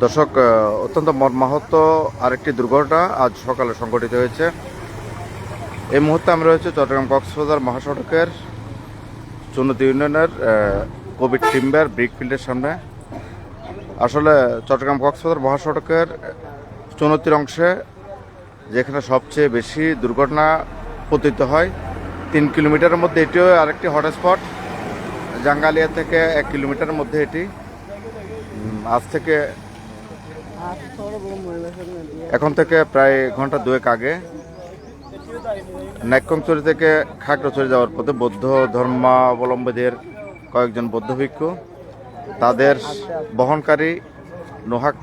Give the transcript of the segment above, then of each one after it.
দর্শক, অত্যন্ত মর্মাহত আরেকটি দুর্ঘটনা আজ সকালে সংঘটিত হয়েছে। এই মুহূর্তে আমরা রয়েছে চট্টগ্রাম কক্সবাজার মহাসড়কের চুনতি ইউনিয়নের কোভিড টিম্বার ব্রিকফিল্ডের সামনে। আসলে চট্টগ্রাম কক্সবাজার মহাসড়কের চুনতির অংশে যেখানে সবচেয়ে বেশি দুর্ঘটনা পতিত হয়, 3 কিলোমিটারের মধ্যে এটিও আরেকটি হটস্পট। জাঙ্গালিয়া থেকে 1 কিলোমিটারের মধ্যে এটি। আজ থেকে এখন থেকে প্রায় ঘন্টা দুয়েক আগে নাইক্ষ্যংছড়ি থেকে খাগড়াছড়ি যাওয়ার পথে বৌদ্ধ ধর্মাবলম্বীদের কয়েকজন বৌদ্ধ ভিক্ষু, তাদের বহনকারী নোহাক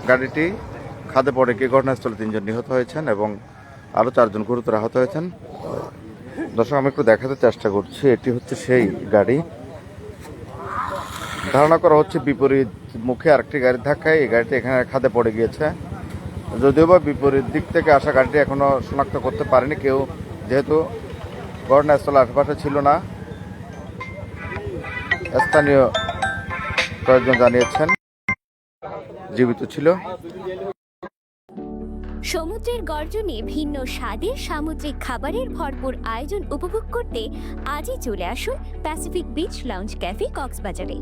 গাড়িটি খাদে পড়ে গিয়ে ঘটনাস্থলে 3 জন নিহত হয়েছেন এবং আরও 4 জন গুরুতর আহত হয়েছেন। দর্শক, আমি একটু দেখাতে চেষ্টা করছি, এটি হচ্ছে সেই গাড়ি। ধারণা করা হচ্ছে বিপরীত মুখে আরেকটি গাড়ির ধাক্কায় এই গাড়িটি এখানে খাদে পড়ে গিয়েছে। যদিও বা বিপরীত দিক থেকে আসা গাড়িটি এখনো শনাক্ত করতে পারেনি কেউ, যেহেতু ঘটনাস্থলে আশেপাশে ছিল না। স্থানীয় কয়েকজন জানিয়েছেন জীবিত ছিল। সমুদ্রের গর্জনে ভিন্ন স্বাদের সামুদ্রিক খাবারের ভরপুর আয়োজন উপভোগ করতে আজই চলে আসুন প্যাসিফিক বিচ লাউঞ্জ ক্যাফে কক্সবাজারে।